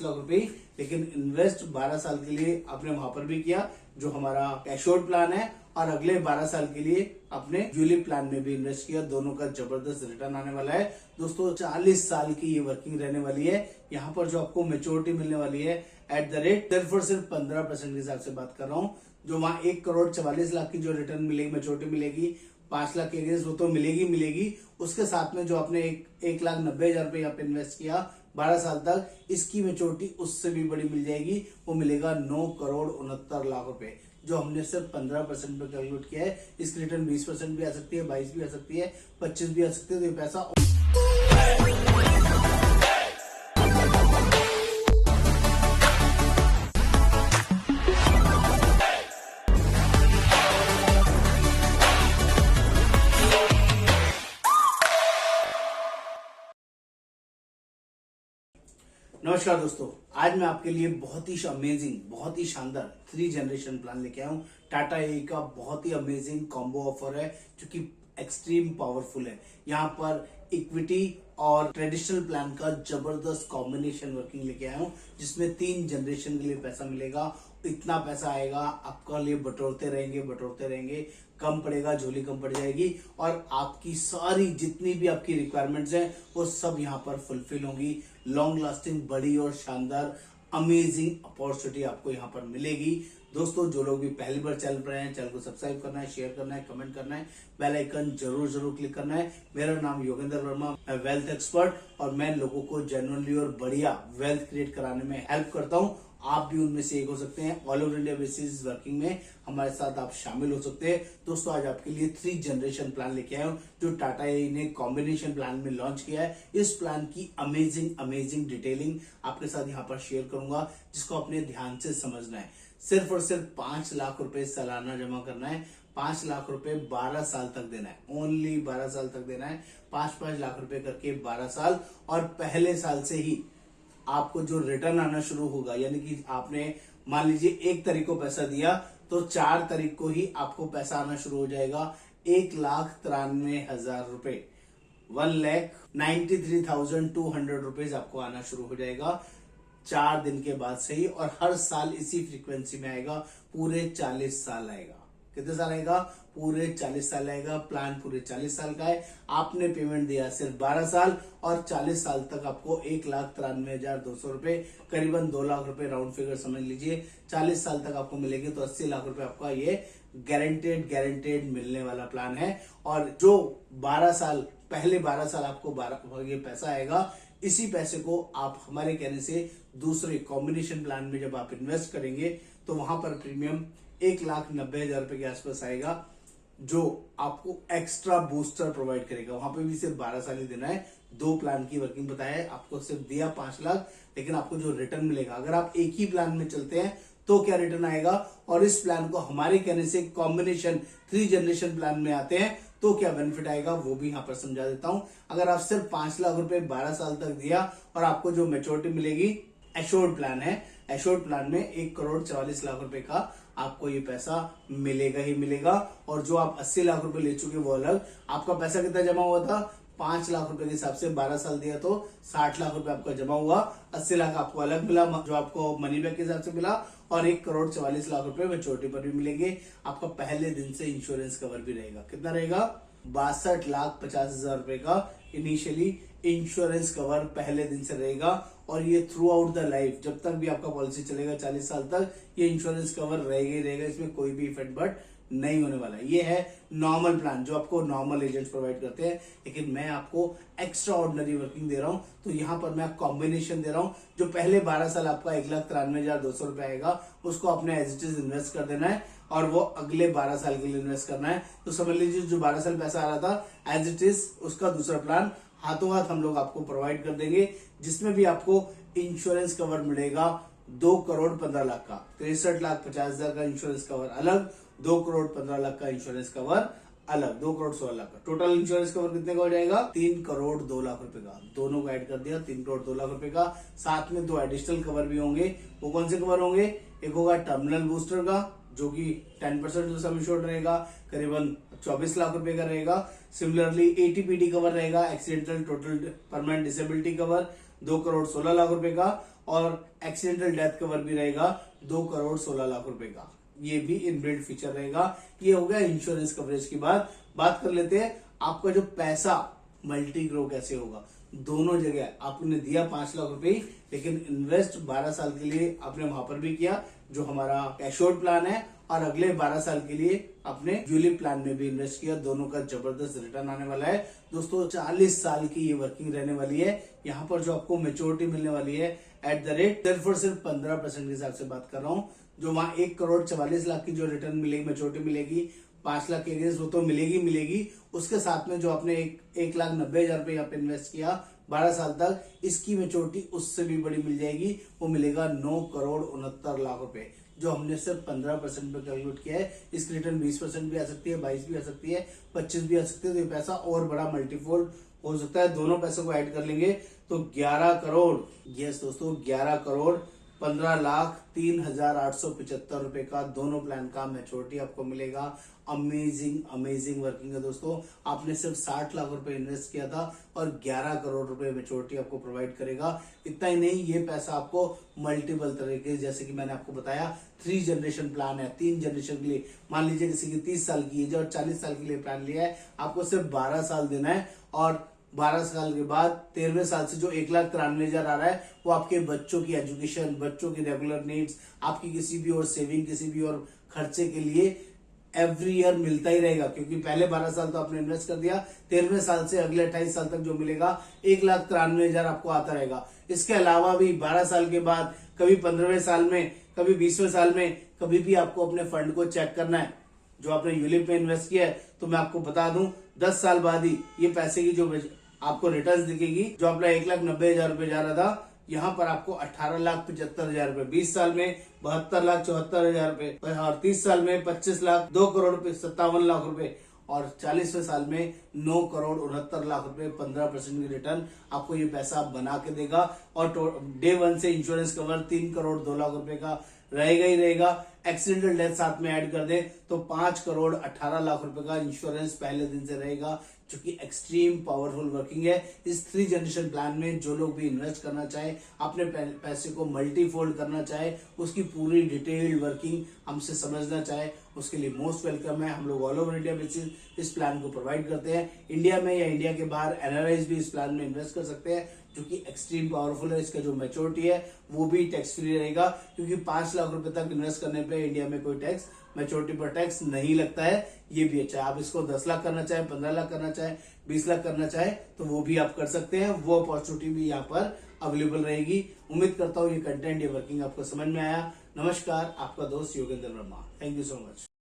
लाख रुपए, लेकिन इन्वेस्ट 12 साल के लिए आपने वहां पर भी किया जो हमारा कैशोर्ड प्लान है, और अगले 12 साल के लिए अपने यूलिप प्लान में भी इन्वेस्ट किया। दोनों का जबरदस्त रिटर्न आने वाला है दोस्तों। 40 साल की ये वर्किंग रहने वाली है। यहाँ पर जो आपको मेच्योरिटी मिलने वाली है एट द रेट सिर्फ और सिर्फ 15% के हिसाब से बात कर रहा हूँ। जो वहां 1,44,00,000 की जो रिटर्न मिलेगी, मेच्योरिटी मिलेगी 5 लाख के अगेंस्ट, वो तो मिलेगी। उसके साथ में जो आपने 1,90,000 रुपए यहाँ पे इन्वेस्ट किया 12 साल तक, इसकी मेच्योरिटी उससे भी बड़ी मिल जाएगी। वो मिलेगा 9,69,00,000 रुपए, जो हमने सिर्फ 15% पे कैलकुलेट किया है। इसकी रिटर्न 20% भी आ सकती है, 22 भी आ सकती है, 25 भी आ सकती है। तो ये पैसा नमस्कार दोस्तों, आज मैं आपके लिए बहुत ही अमेजिंग, बहुत ही शानदार 3 जनरेशन प्लान लेके आया हूँ। टाटा ए का बहुत ही अमेजिंग कॉम्बो ऑफर है जो कि एक्सट्रीम पावरफुल है। यहाँ पर इक्विटी और ट्रेडिशनल प्लान का जबरदस्त कॉम्बिनेशन वर्किंग लेके आया हूँ, जिसमें 3 जनरेशन के लिए पैसा मिलेगा। इतना पैसा आएगा आपका लिए बटोरते रहेंगे, कम पड़ेगा, झोली कम पड़ जाएगी, और आपकी सारी जितनी भी आपकी रिक्वायरमेंट्स हैं वो सब यहाँ पर फुलफिल होंगी। लॉन्ग लास्टिंग, बड़ी और शानदार अमेजिंग अपॉर्चुनिटी आपको यहाँ पर मिलेगी। दोस्तों, जो लोग भी पहली बार चैनल पर हैं, चैनल को सब्सक्राइब करना है, शेयर करना है, कमेंट करना है, बेल आइकन जरूर क्लिक करना है। मेरा नाम योगेंद्र वर्मा, मैं वेल्थ एक्सपर्ट, और मैं लोगों को जेन्युइनली और बढ़िया वेल्थ क्रिएट कराने में हेल्प करता हूँ। आप भी उनमें से एक हो सकते हैं। All over India basis working में हमारे साथ आप शामिल हो सकते हैं। दोस्तों, आज आपके लिए 3 जनरेशन प्लान लेके आया हूं जो टाटा ए ने कॉम्बिनेशन प्लान में लॉन्च किया है। इस प्लान की अमेजिंग डिटेलिंग आपके साथ यहाँ पर शेयर करूंगा, जिसको अपने ध्यान से समझना है। सिर्फ और सिर्फ 5 लाख रुपए सालाना जमा करना है। 5 लाख रुपए 12 साल तक देना है, ओनली 12 साल तक देना है। 5 लाख रुपए करके 12 साल, और पहले साल से ही आपको जो रिटर्न आना शुरू होगा, यानी कि आपने मान लीजिए 1 तारीख को पैसा दिया तो 4 तारीख को ही आपको पैसा आना शुरू हो जाएगा। 1,93,000 रुपए, 1,93,200 रुपीज आपको आना शुरू हो जाएगा 4 दिन के बाद से ही, और हर साल इसी फ्रीक्वेंसी में आएगा। पूरे 40 साल आएगा। कितने साल आएगा? पूरे 40 साल आएगा। प्लान पूरे 40 साल का है। आपने पेमेंट दिया सिर्फ 12 साल, और 40 साल तक आपको 1,93,200 रुपए, करीबन 2 लाख रुपए राउंड फिगर समझ लीजिए। 40 साल तक आपको मिलेंगे तो 80 लाख रुपए आपका ये गारंटेड मिलने वाला प्लान है। और जो 12 साल, पहले 12 साल आपको ये पैसा आएगा, इसी पैसे को आप हमारे कहने से दूसरे कॉम्बिनेशन प्लान में जब आप इन्वेस्ट करेंगे तो वहां पर प्रीमियम 1,90,000 रुपए के आसपास आएगा, जो आपको एक्स्ट्रा बूस्टर प्रोवाइड करेगा। वहां पे भी सिर्फ 12 साल ही देना है। 2 प्लान की वर्किंग बताया है, आपको सिर्फ दिया 5 लाख, लेकिन आपको जो रिटर्न मिलेगा, अगर आप एक ही प्लान में चलते हैं तो क्या रिटर्न आएगा, और इस प्लान को हमारे कहने से कॉम्बिनेशन 3 जनरेशन प्लान में आते हैं तो क्या बेनिफिट आएगा, वो भी यहाँ पर समझा देता हूं। अगर आप सिर्फ 5 लाख रुपए 12 साल तक दिया, और आपको जो मेच्योरिटी मिलेगी, एश्योर्ड प्लान है, एश्योर्ड प्लान में 1,44,00,000 रुपए का आपको ये पैसा मिलेगा ही मिलेगा। और जो आप 80 लाख रुपए ले चुके वो अलग। आपका पैसा कितना जमा हुआ था? 5 लाख रुपए के हिसाब से 12 साल दिया तो 60 लाख रुपए आपका जमा हुआ। 80 लाख आपको अलग मिला, जो आपको मनी बैक के हिसाब से मिला, और 1,44,00,000 रुपए मेच्योरिटी पर भी मिलेंगे। आपका पहले दिन से इंश्योरेंस कवर भी रहेगा। कितना रहेगा? 62,50,000 रुपए का इनिशियली इंश्योरेंस कवर पहले दिन से रहेगा, और ये थ्रू आउट द लाइफ, जब तक भी आपका पॉलिसी चलेगा 40 साल तक, ये इंश्योरेंस कवर रहेगा ही रहेगा। इसमें कोई भी इफेक्ट बट नहीं होने वाला है। ये है नॉर्मल प्लान जो आपको नॉर्मल एजेंट्स प्रोवाइड करते हैं, लेकिन मैं आपको एक्स्ट्रा ऑर्डिनरी वर्किंग दे रहा हूं। तो यहाँ पर मैं कॉम्बिनेशन दे रहा हूं। जो पहले 12 साल आपका 1,93,200 रुपए आएगा, उसको आपने एज इट इज इन्वेस्ट कर देना है, और वो अगले 12 साल के लिए इन्वेस्ट करना है। तो समझ लीजिए जो 12 साल पैसा आ रहा था एज इट इज, उसका दूसरा प्लान हाथों हाथ हम लोग आपको प्रोवाइड कर देंगे, जिसमें भी आपको इंश्योरेंस कवर मिलेगा 2,15,00,000 का। 63,50,000 का इंश्योरेंस कवर अलग, 2,15,00,000 का इंश्योरेंस कवर अलग, 2,16,00,000 का। टोटल इंश्योरेंस कवर कितने का हो जाएगा? 3,02,00,000 रुपए का। दोनों को ऐड कर दिया, 3,02,00,000 रुपए का। साथ में 2 एडिशनल कवर भी होंगे। वो कौन से कवर होंगे? एक होगा टर्मिनल बूस्टर का, जो कि 10% जो सम इंश्योर्ड रहेगा, करीबन 24 लाख रुपए का रहेगा। सिमिलरली एटीपीडी कवर रहेगा, accidental total permanent disability cover, 2,16,00,000 रुपए का। और एक्सीडेंटल डेथ कवर भी रहेगा 2,16,00,000 का। ये भी इनबिल्ट फीचर रहेगा। ये हो गया इंश्योरेंस कवरेज की बात कर लेते हैं आपका जो पैसा मल्टी ग्रो कैसे होगा। दोनों जगह आपने दिया 5 लाख रुपए, लेकिन इन्वेस्ट 12 साल के लिए आपने वहां पर भी किया जो हमारा एश्योर्ड प्लान है, और अगले 12 साल के लिए आपने यूलिप प्लान में भी इन्वेस्ट किया। दोनों का जबरदस्त रिटर्न आने वाला है दोस्तों। 40 साल की ये वर्किंग रहने वाली है। यहाँ पर जो आपको मेच्योरिटी मिलने वाली है एट द रेट सिर्फ और सिर्फ 15% के हिसाब से बात कर रहा हूँ। जो वहां 1,44,00,000 की जो रिटर्न मिलेगी, मेच्योरिटी मिलेगी 5 लाख के अगेंस्ट, वो तो मिलेगी। उसके साथ में जो आपने 1,90,000 रुपए यहाँ पे इन्वेस्ट किया 12 साल तक, इसकी मेच्योरिटी उससे भी बड़ी मिल जाएगी। वो मिलेगा 9,69,00,000 रुपए, जो हमने सिर्फ 15% पे कैलकुलेट किया है। इसकी रिटर्न 20% भी आ सकती है, 22 भी आ सकती है, 25 भी आ सकती है। तो ये पैसा और बड़ा मल्टीफोल्ड हो सकता है। दोनों पैसों को ऐड कर लेंगे तो 11 करोड़, यस दोस्तों 11,03,875 रुपए का दोनों प्लान का मैच्योरिटी आपको मिलेगा। अमेजिंग वर्किंग है दोस्तों। आपने सिर्फ 60 लाख रुपए इन्वेस्ट किया था और 11 करोड़ रुपए मैच्योरिटी आपको प्रोवाइड करेगा। इतना ही नहीं, ये पैसा आपको मल्टीपल तरीके, जैसे कि मैंने आपको बताया 3 जनरेशन प्लान है, 3 जनरेशन के लिए। मान लीजिए किसी की 30 साल की एज और 40 साल के लिए प्लान लिया है, आपको सिर्फ 12 साल देना है, और 12 साल के बाद 13वें साल से जो 1,93,000 आ रहा है वो आपके बच्चों की एजुकेशन, बच्चों की रेगुलर नीड्स, आपकी किसी भी और सेविंग, किसी भी और खर्चे के लिए एवरी ईयर मिलता ही रहेगा। क्योंकि पहले 12 साल तो आपने इन्वेस्ट कर दिया, 13वें साल से अगले 28 साल तक जो मिलेगा 1,93,000 आपको आता रहेगा। इसके अलावा भी 12 साल के बाद कभी 15वें साल में, कभी 20वें साल में, कभी भी आपको अपने फंड को चेक करना है जो आपने यूलिप में इन्वेस्ट किया है, तो मैं आपको बता दूं 10 साल बाद ही ये पैसे की जो आपको रिटर्न्स दिखेगी, जो अपना 1,90,000 रुपए जा रहा था, यहाँ पर आपको 18,75,000 रुपए, 20 साल में 72,74,000 रुपए, और 30 साल में 25 लाख 2,57,00,000 रुपए, और 40वें साल में 9,69,00,000 रुपए, 15% की रिटर्न आपको ये पैसा बना के देगा। और डे 1 से इंश्योरेंस कवर 3,02,00,000 रुपए का रहेगा ही रहेगा। एक्सीडेंटल डेथ साथ में ऐड कर दें तो 5,18,00,000 रुपए का इंश्योरेंस पहले दिन से रहेगा, जो कि एक्सट्रीम पावरफुल वर्किंग है। इस 3 जनरेशन प्लान में जो लोग भी इन्वेस्ट करना चाहे, अपने पैसे को मल्टीफोल्ड करना चाहे, उसकी पूरी डिटेल्ड वर्किंग हमसे समझना चाहे, उसके लिए मोस्ट वेलकम है। हम लोग ऑल ओवर इंडिया बेसिस इस प्लान को प्रोवाइड करते हैं। इंडिया में या इंडिया के बाहर एनआरआईज भी इस प्लान में इन्वेस्ट कर सकते हैं, जो कि एक्सट्रीम पावरफुल है। इसका जो मैच्योरिटी है वो भी टैक्स फ्री रहेगा, क्योंकि 5 लाख रुपए तक इन्वेस्ट करने पे इंडिया में कोई टैक्स, मैच्योरिटी पर टैक्स नहीं लगता है। ये भी अच्छा है। आप इसको 10 लाख करना चाहे, 15 लाख करना चाहे, 20 लाख करना चाहे, तो वो भी आप कर सकते हैं। वो अपॉर्चुनिटी भी यहाँ पर अवेलेबल रहेगी। उम्मीद करता हूँ ये कंटेंट, ये वर्किंग आपको समझ में आया। नमस्कार, आपका दोस्त Yogendra Verma. Thank you so much.